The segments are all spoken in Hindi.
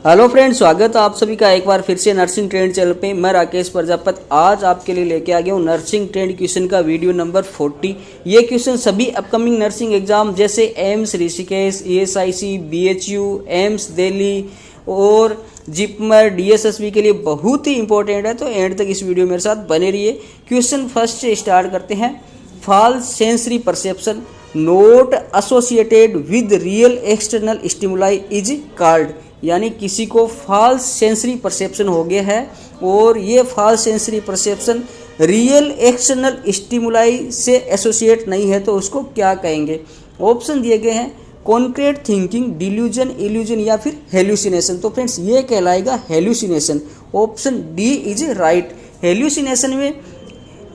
हेलो फ्रेंड्स, स्वागत है आप सभी का एक बार फिर से नर्सिंग ट्रेंड चैनल पे। मैं राकेश प्रजापति आज आपके लिए लेके आ गया हूँ नर्सिंग ट्रेंड क्वेश्चन का वीडियो नंबर 40। ये क्वेश्चन सभी अपकमिंग नर्सिंग एग्जाम जैसे AIIMS Rishikesh, ESIC, BHU, AIIMS Delhi और जिपमर, DSSB के लिए बहुत ही इंपॉर्टेंट है, तो एंड तक इस वीडियो मेरे साथ बने रहिए। क्वेश्चन फर्स्ट से स्टार्ट करते हैं। False sensory perception not associated with real external stimuli is called, यानी किसी को फॉल्स सेंसरी परसेप्शन हो गया है और ये false sensory perception real external stimuli से एसोसिएट नहीं है, तो उसको क्या कहेंगे। ऑप्शन दिए गए हैं कॉन्क्रीट थिंकिंग, डिल्यूजन, इल्यूजन या फिर हेल्यूसिनेशन। तो फ्रेंड्स ये कहलाएगा hallucination. Option D is right. Hallucination में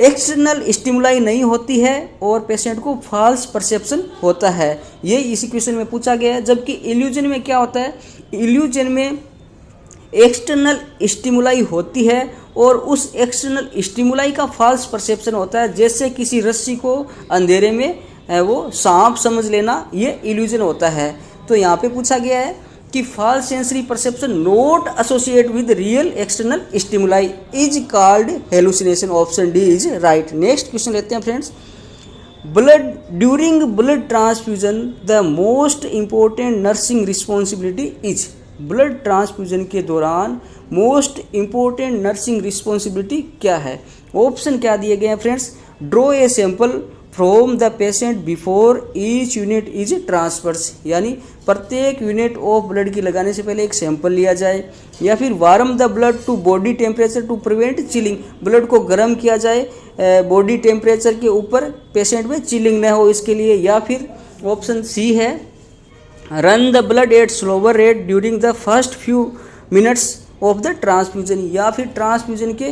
एक्सटर्नल स्टिमुलाई नहीं होती है और पेशेंट को फॉल्स परसेप्शन होता है, ये इसी क्वेश्चन में पूछा गया है। जबकि इल्यूजन में क्या होता है, इल्यूजन में एक्सटर्नल स्टिमुलाई होती है और उस एक्सटर्नल स्टिमुलाई का फॉल्स परसेप्शन होता है। जैसे किसी रस्सी को अंधेरे में वो सांप समझ लेना, ये इल्यूजन होता है। तो यहाँ पे पूछा गया है कि false sensory perception not associate with real external stimuli is called hallucination. Option D is right. Next question लेते हैं friends. Blood during blood transfusion the most important nursing responsibility is. Blood transfusion के दौरान मोस्ट इंपॉर्टेंट नर्सिंग रिस्पॉन्सिबिलिटी क्या है। ऑप्शन क्या दिए गए हैं friends. Draw a sample from the patient before each unit is transfers, यानी प्रत्येक यूनिट ऑफ ब्लड की लगाने से पहले एक सैंपल लिया जाए। या फिर warm the blood to body temperature to prevent chilling, blood को गर्म किया जाए बॉडी टेम्परेचर के ऊपर, पेशेंट में चिलिंग न हो इसके लिए। या फिर ऑप्शन सी है run the blood at slower rate during the first few minutes of the transfusion, या फिर ट्रांसफ्यूजन के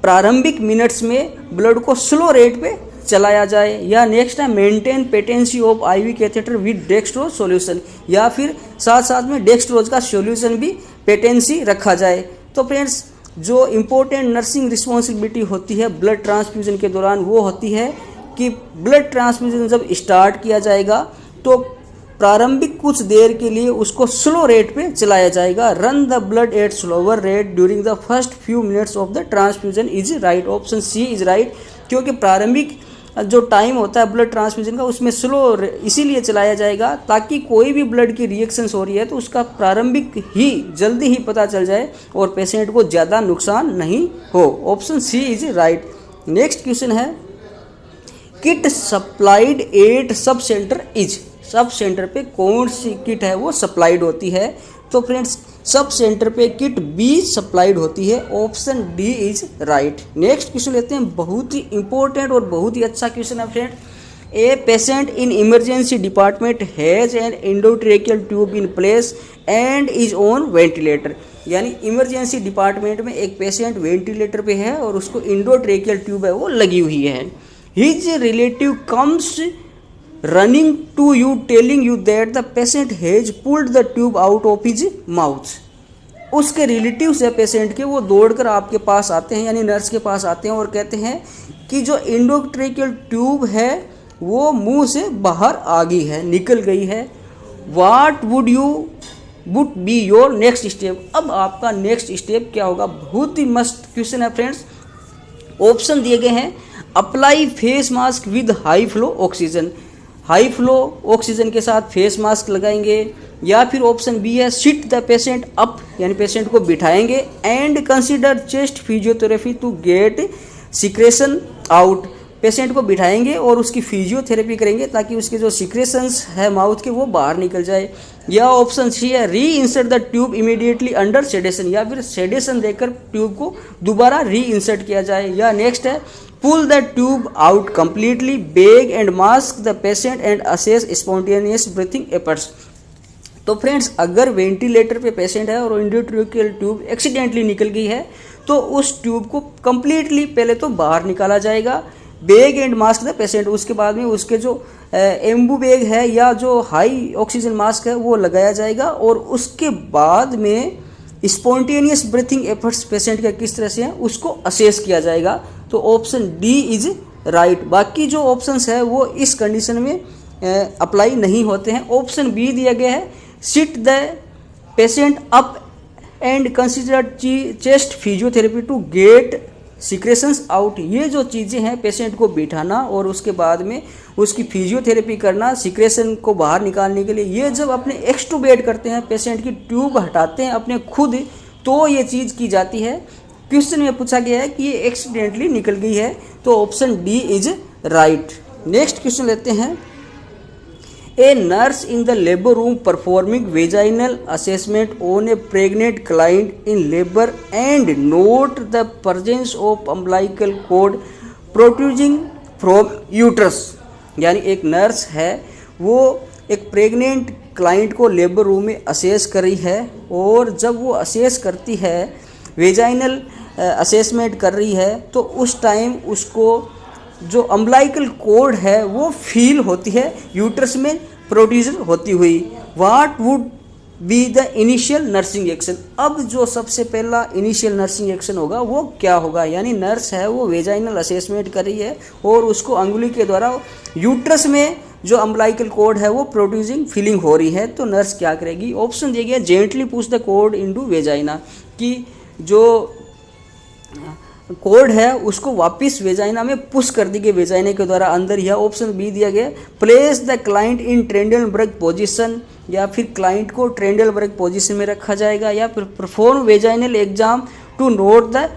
प्रारंभिक मिनट्स में ब्लड को स्लो रेट पे चलाया जाए। या नेक्स्ट है maintain patency of IV catheter with dextrose solution, या फिर साथ साथ में डेक्सट्रोज का सॉल्यूशन भी पेटेंसी रखा जाए। तो फ्रेंड्स जो इम्पोर्टेंट नर्सिंग रिस्पॉन्सिबिलिटी होती है ब्लड ट्रांसफ्यूजन के दौरान वो होती है कि ब्लड ट्रांसफ्यूजन जब स्टार्ट किया जाएगा तो प्रारंभिक कुछ देर के लिए उसको स्लो रेट पे चलाया जाएगा। Run the blood at slower rate during the first few minutes of the transfusion is right. Option C is right, क्योंकि प्रारंभिक जो टाइम होता है ब्लड ट्रांसफ्यूजन का उसमें स्लो इसीलिए चलाया जाएगा ताकि कोई भी ब्लड की रिएक्शंस हो रही है तो उसका प्रारंभिक ही जल्दी ही पता चल जाए और पेशेंट को ज़्यादा नुकसान नहीं हो। Option C is right. Next question है kit supplied at sub centre is. Sub centre पे कौन सी किट है वो सप्लाइड होती है। तो फ्रेंड्स सब सेंटर पे किट बी सप्लाइड होती है। Option D is right. Next question लेते हैं, बहुत ही इंपॉर्टेंट और बहुत ही अच्छा क्वेश्चन है friend. A patient in emergency department has an endotracheal tube in place and is on ventilator, यानी इमरजेंसी डिपार्टमेंट में एक पेशेंट वेंटिलेटर पे है और उसको एंडोट्रेकियल ट्यूब है वो लगी हुई है। His relative comes running to you telling you that the patient has pulled the tube out of his mouth। उसके रिलेटिव्स है पेशेंट के, वो दौड़कर आपके पास आते हैं यानी नर्स के पास आते हैं और कहते हैं कि जो एंडोट्रेकियल ट्यूब है वो मुंह से बाहर आ गई है, निकल गई है। What would be your next step. अब आपका नेक्स्ट स्टेप क्या होगा। बहुत ही मस्त क्वेश्चन है फ्रेंड्स। ऑप्शन दिए गए हैं apply face mask with high flow oxygen, high flow oxygen के साथ फेस मास्क लगाएंगे। या फिर ऑप्शन बी है सिट द पेशेंट अप, यानी पेशेंट को बिठाएंगे and consider chest physiotherapy to get secretion out, patient को बिठाएंगे और उसकी फिजियोथेरेपी करेंगे ताकि उसके जो सिक्रेशंस है माउथ के वो बाहर निकल जाए। या ऑप्शन सी है reinsert the tube immediately under sedation, या फिर सेडेशन देकर ट्यूब को दोबारा री इंसर्ट किया जाए। या नेक्स्ट है pull the tube out completely, bag and mask the patient and assess spontaneous breathing efforts. तो फ्रेंड्स अगर वेंटिलेटर पे पेशेंट है और एंडोट्रेकियल ट्यूब एक्सीडेंटली निकल गई है तो उस ट्यूब को कंप्लीटली पहले तो बाहर निकाला जाएगा, bag and mask the patient, उसके बाद में उसके जो एम्बू बेग है या जो हाई ऑक्सीजन मास्क है वो लगाया जाएगा और उसके बाद में स्पॉन्टेनियस ब्रीथिंग एफर्ट्स पेशेंट के किस तरह से हैं उसको असेस किया जाएगा। तो ऑप्शन डी इज राइट। बाकी जो ऑप्शंस है वो इस कंडीशन में अप्लाई नहीं होते हैं। ऑप्शन बी दिया गया है sit the patient up and consider chest physiotherapy to get secretions out. ये जो चीज़ें हैं, पेशेंट को बिठाना और उसके बाद में उसकी फिजियोथेरेपी करना सिक्रेशन को बाहर निकालने के लिए, ये जब अपने एक्सटुबेट करते हैं, पेशेंट की ट्यूब हटाते हैं अपने खुद, तो ये चीज़ की जाती है। क्वेश्चन में पूछा गया है कि ये एक्सीडेंटली निकल गई है, तो option D is right. Next question लेते हैं। A nurse in the labour room performing vaginal assessment on a pregnant client in labour and note the presence of umbilical cord protruding from uterus. यानी एक नर्स है, वो एक प्रेग्नेंट क्लाइंट को लेबर रूम में असेस कर रही है, और जब वो असेस करती है, वेजाइनल असेसमेंट कर रही है, तो उस टाइम उसको जो अम्बिलिकल कॉर्ड है वो फील होती है यूट्रस में प्रोड्यूस होती हुई। What would be the initial nursing action. अब जो सबसे पहला इनिशियल नर्सिंग एक्शन होगा वो क्या होगा। यानी नर्स है, वो वेजाइनल असेसमेंट कर रही है और उसको अंगुली के द्वारा यूट्रस में जो अम्बिलिकल कॉर्ड है वो प्रोड्यूसिंग फीलिंग हो रही है, तो नर्स क्या करेगी। ऑप्शन दिया गया, gently push the cord into vagina, कि जो कॉर्ड है उसको वापस वेजाइना में पुश कर दी गई, वेजाइना के द्वारा अंदर। या ऑप्शन बी दिया गया, place the client in Trendelenburg position, या फिर क्लाइंट को ट्रेंडलबर्ग पोजीशन में रखा जाएगा। या फिर perform vaginal exam to note the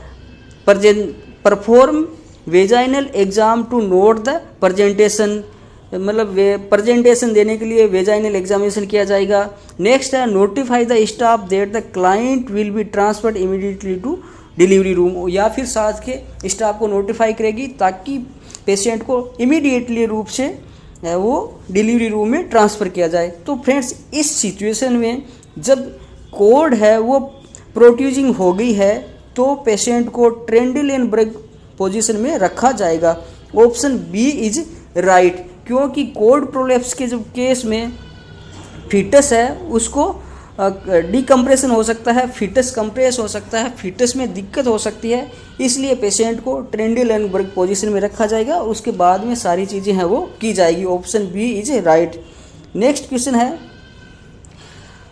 perform vaginal exam to note the presentation, मतलब प्रेजेंटेशन देने के लिए वेजाइनल एग्जामिनेशन किया जाएगा। नेक्स्ट है, notify the staff that the client will be transferred immediately to delivery room, या फिर साथ के स्टाफ को नोटिफाई करेगी ताकि पेशेंट को इमीडिएटली रूप से वो डिलीवरी रूम में ट्रांसफ़र किया जाए। तो फ्रेंड्स, इस सिचुएशन में जब कॉर्ड है वो प्रोट्रूडिंग हो गई है, तो पेशेंट को ट्रेंडलबर्ग पोजीशन में रखा जाएगा। ऑप्शन बी इज राइट, क्योंकि कॉर्ड प्रोलैप्स के जो केस में फीटस है उसको डिकम्प्रेशन हो सकता है, फीटस कंप्रेस हो सकता है, फीटस में दिक्कत हो सकती है, इसलिए पेशेंट को ट्रेंडलबर्ग पोजीशन में रखा जाएगा और उसके बाद में सारी चीज़ें हैं वो की जाएगी। Option B is right. Next question है,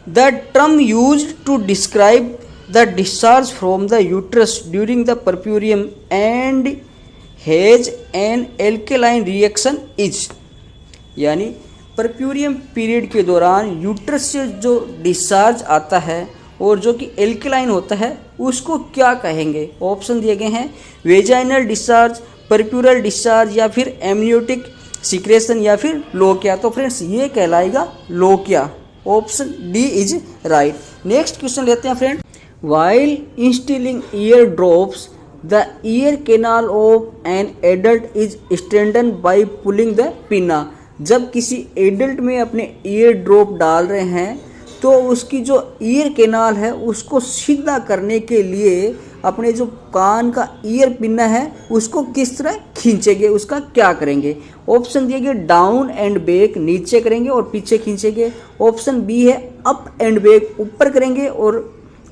the term used to describe the discharge from the uterus during the puerperium and has an alkaline reaction is. यानी परप्यूरियम पीरियड के दौरान यूट्रस से जो डिस्चार्ज आता है और जो कि एल्केलाइन होता है उसको क्या कहेंगे। ऑप्शन दिए गए हैं, वेजाइनल डिस्चार्ज, परप्यूरल डिस्चार्ज, या फिर एमनियोटिक सिक्रेशन, या फिर लोकिया। तो फ्रेंड्स, ये कहलाएगा lochia. Option D is right. Next question लेते हैं friend. While instilling ear drops the ear canal of an adult is straightened by pulling the pinna. जब किसी एडल्ट में अपने ईयर ड्रॉप डाल रहे हैं, तो उसकी जो ईयर कैनाल है उसको सीधा करने के लिए अपने जो कान का ईयर पिन्ना है उसको किस तरह खींचेंगे, उसका क्या करेंगे। ऑप्शन दिए गए, डाउन एंड बैक, नीचे करेंगे और पीछे खींचेंगे। ऑप्शन बी है, अप एंड बैक, ऊपर करेंगे और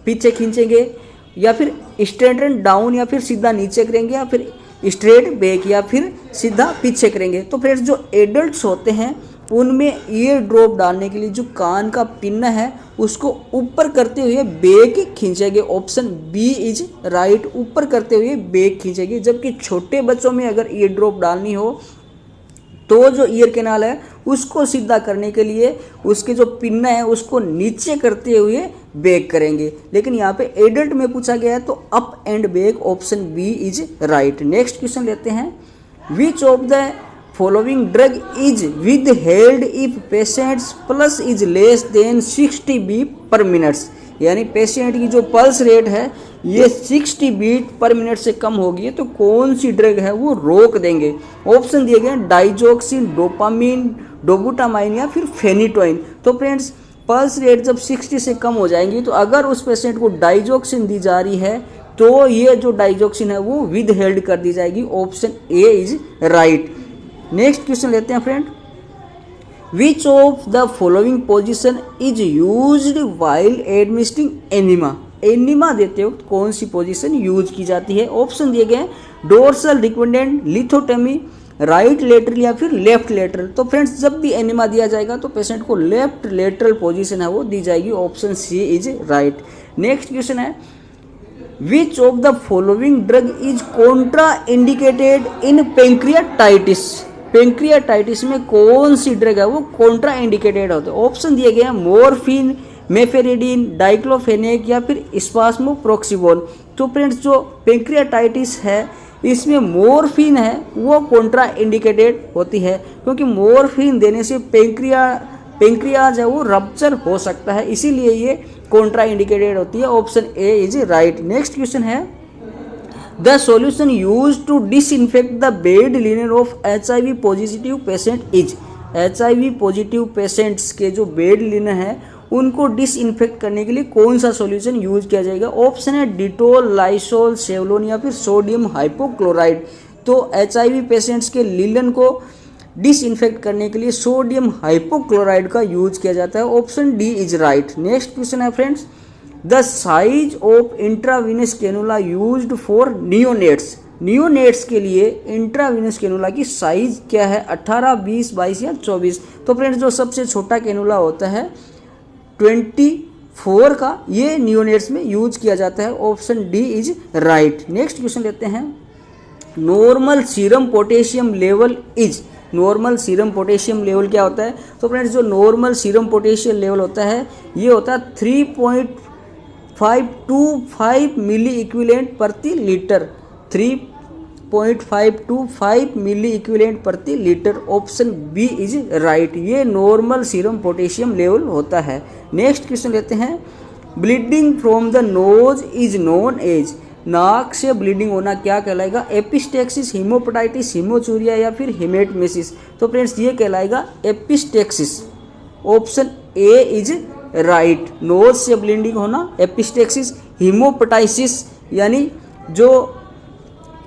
पीछे खींचेंगे। या फिर स्ट्रेट एंड डाउन, या फिर सीधा नीचे करेंगे, या फिर स्ट्रेट बैक, या फिर सीधा पीछे करेंगे। तो फ्रेंड्स, जो एडल्ट्स होते हैं उनमें ईयर ड्रॉप डालने के लिए जो कान का पिन है उसको ऊपर करते हुए बैक खींचेंगे। ऑप्शन बी इज राइट, ऊपर करते हुए बैक खींचेंगे। जबकि छोटे बच्चों में अगर ईयर ड्रॉप डालनी हो तो जो ईयर कैनाल है उसको सीधा करने के लिए उसके जो पिन है उसको नीचे करते हुए बैक करेंगे। लेकिन यहाँ पे एडल्ट में पूछा गया है तो up and back. Option B is right. Next question लेते हैं, which of the following drug is withheld if patients pulse is less than 60 beat per minutes. यानी पेशेंट की जो पल्स रेट है ये 60 बीट पर मिनट से कम होगी तो कौन सी ड्रग है वो रोक देंगे। ऑप्शन दिए गए, डाइजोक्सिन, डोपामिन, डोबुटामाइन, या फिर फेनिटोइन। तो फ्रेंड्स, पल्स रेट जब 60 से कम हो जाएंगी तो अगर उस पेशेंट को डाइजोक्सिन दी जा रही है तो ये जो डाइजोक्सिन है वो विद हेल्ड कर दी जाएगी। Option A is right. Next question लेते हैं friend, which of the following position is used while administering enema. Enema देते वक्त कौन सी पोजीशन यूज की जाती है। ऑप्शन दिए गए, डोर्सल रिकमेंडेड, लिथोटमी, राइट लेटरल, या फिर लेफ्ट लेटरल। तो फ्रेंड्स, जब भी एनिमा दिया जाएगा तो पेशेंट को लेफ्ट लेटरल पोजीशन है वो दी जाएगी। Option C is right. Next question है which of the following drug is contraindicated in pancreatitis. Pancreatitis में कौन सी ड्रग है वो कॉन्ट्रा इंडिकेटेड होता है। ऑप्शन दिए गए हैं मॉर्फिन, मेफेरेडिन, डाइक्लोफेनेक या फिर स्पास्मोप्रोक्सिबोन। तो फ्रेंड्स जो पेंक्रियाटाइटिस है इसमें मॉर्फिन है वो कॉन्ट्रा इंडिकेटेड होती है, क्योंकि मॉर्फिन देने से पेंक्रियाज है वो रप्चर हो सकता है, इसीलिए ये कॉन्ट्रा इंडिकेटेड होती है। Option A is right. Next question है the solution use to disinfect the bed linen of HIV positive patient is. HIV positive patients के जो बेड लिनन है उनको डिसइंफेक्ट करने के लिए कौन सा सॉल्यूशन यूज किया जाएगा। ऑप्शन है डिटोल, लाइसोल, सेवलोन या फिर सोडियम हाइपोक्लोराइड। तो HIV पेशेंट्स के लिनन को डिसइंफेक्ट करने के लिए सोडियम हाइपोक्लोराइड का यूज किया जाता है। Option D is right. Next question है friends the size of intravenous cannula used for neonates. Neonates के लिए इंट्रावीनस कैनुला की साइज क्या है, 18, 20, 22 या 24। तो फ्रेंड्स जो सबसे छोटा कैनुला होता है 24 का, ये नियोनेट्स में यूज किया जाता है। Option D is right. Next question लेते हैं normal serum potassium level is. Normal serum potassium level क्या होता है। तो फ्रेंड्स जो नॉर्मल सीरम पोटेशियम लेवल होता है ये होता है 3.525 मिली इक्विवेलेंट प्रति लीटर। 3.525 मिली इक्विवेलेंट प्रति litre. Option B is right. ये नॉर्मल सीरम पोटेशियम लेवल होता है। नेक्स्ट क्वेश्चन लेते हैं bleeding from the nose is known as. नाक से ब्लीडिंग होना क्या कहलाएगा, एपिस्टेक्सिस, हीमोपेटाइटिस, हीमोचूरिया या फिर हेमेटमेसिस। तो फ्रेंड्स ये कहलाएगा epistaxis. Option A is right. Nose से ब्लीडिंग होना एपिस्टेक्सिस। हीमोपेटाइसिस यानी जो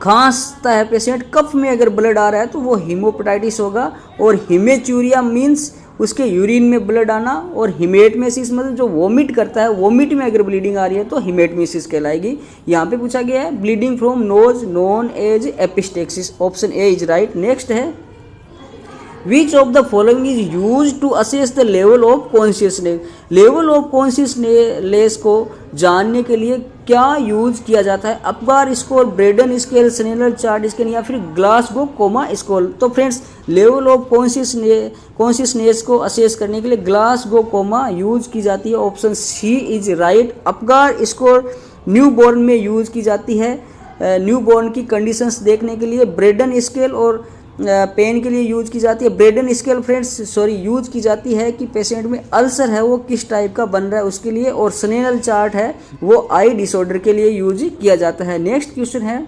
खांसता है पेशेंट, कफ में अगर ब्लड आ रहा है तो वो हीमोपेटाइटिस होगा। और हिमेचूरिया मीन्स उसके यूरिन में ब्लड आना। और हिमेटमेसिस मतलब जो वोमिट करता है, वोमिट में अगर ब्लीडिंग आ रही है तो हिमेटमेसिस कहलाएगी। यहाँ पे पूछा गया है bleeding from nose known as epistaxis. Option A is right. Next है which of the following is use to assess the level of consciousness. Level of consciousness को जानने के लिए क्या यूज किया जाता है, Apgar score, Braden scale, Snellen chart scale या फिर ग्लासगो कोमा स्कोर। तो फ्रेंड्स लेवल ऑफ कॉन्शियसनेस को असेस करने के लिए ग्लासगो कोमा यूज की जाती है। Option C is right. Apgar score new born में यूज की जाती है, न्यू बॉर्न की कंडीशंस देखने के लिए। ब्रेडन स्केल और पेन के लिए यूज की जाती है। ब्रेडन स्केल फ्रेंड्स यूज की जाती है कि पेशेंट में अल्सर है वो किस टाइप का बन रहा है उसके लिए। और स्नेल चार्ट है वो आई डिसऑर्डर के लिए यूज किया जाता है। नेक्स्ट क्वेश्चन है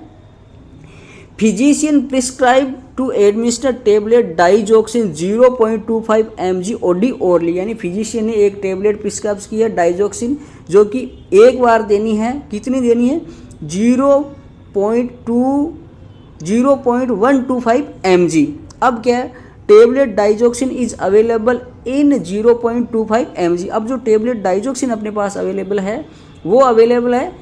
physician prescribe to administer tablet digoxin 0.25 mg OD orally. यानी फिजिशियन ने एक टेबलेट प्रिस्क्राइब की है डाइजोक्सिन जो कि एक बार देनी है। कितनी देनी है, 0.125 mg। अब क्या है tablet digoxin is available in 0.25 mg। अब जो टेबलेट डाइजोक्सिन अपने पास अवेलेबल है वो अवेलेबल है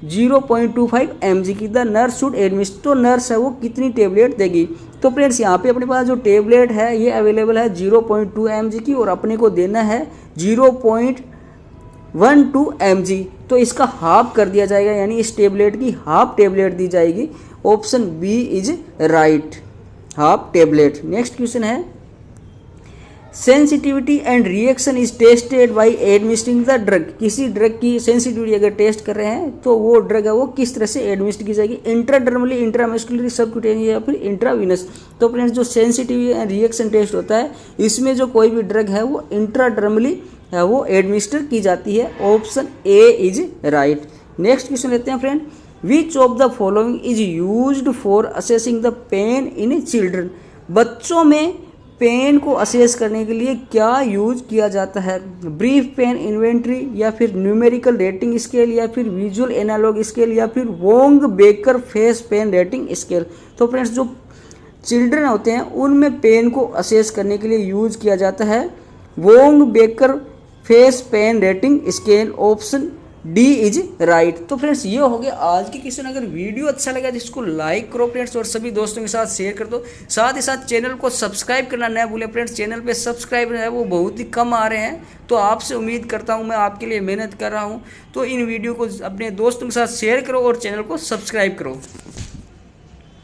0.25 mg की। The nurse should administer. तो नर्स है वो कितनी टेबलेट देगी। तो फ्रेंड्स यहाँ पे अपने पास जो टेबलेट है ये अवेलेबल है 0.2 mg की और अपने को देना है 0.12 mg। तो इसका हाफ कर दिया जाएगा, यानी इस टेबलेट की हाफ टेबलेट दी जाएगी। Option B is right, half tablet. Next question है sensitivity and reaction is tested by administering the drug. किसी ड्रग की सेंसिटिविटी अगर टेस्ट कर रहे हैं तो वो ड्रग है वो किस तरह से एडमिनिस्टर की जाएगी, इंट्राडर्मली, इंट्रामस्कुलरी, सबक्यूटेनियस या फिर इंट्रावीनस। तो फ्रेंड्स जो सेंसिटिविटी एंड रिएक्शन टेस्ट होता है इसमें जो कोई भी ड्रग है वो इंट्राडर्मली है वो एडमिनिस्टर की जाती है। Option A is right. Next question लेते हैं friend which of the following is used for assessing the pain in children. बच्चों में पेन को असेस करने के लिए क्या यूज किया जाता है, ब्रीफ पेन इन्वेंट्री या फिर न्यूमेरिकल रेटिंग स्केल या फिर विजुअल एनालॉग स्केल या फिर Wong Baker face pain rating scale. तो फ्रेंड्स जो चिल्ड्रन होते हैं उनमें पेन को असेस करने के लिए यूज किया जाता है Wong Baker face pain rating scale. Option D is right. तो फ्रेंड्स ये हो गया आज की क्वेश्चन। अगर वीडियो अच्छा लगा तो इसको लाइक करो फ्रेंड्स और सभी दोस्तों के साथ शेयर कर दो। साथ ही साथ चैनल को सब्सक्राइब करना न भूलें फ्रेंड्स। चैनल पे सब्सक्राइबर है वो बहुत ही कम आ रहे हैं, तो आपसे उम्मीद करता हूँ, मैं आपके लिए मेहनत कर रहा हूँ। तो इन वीडियो को अपने दोस्तों के साथ शेयर करो और चैनल को सब्सक्राइब करो।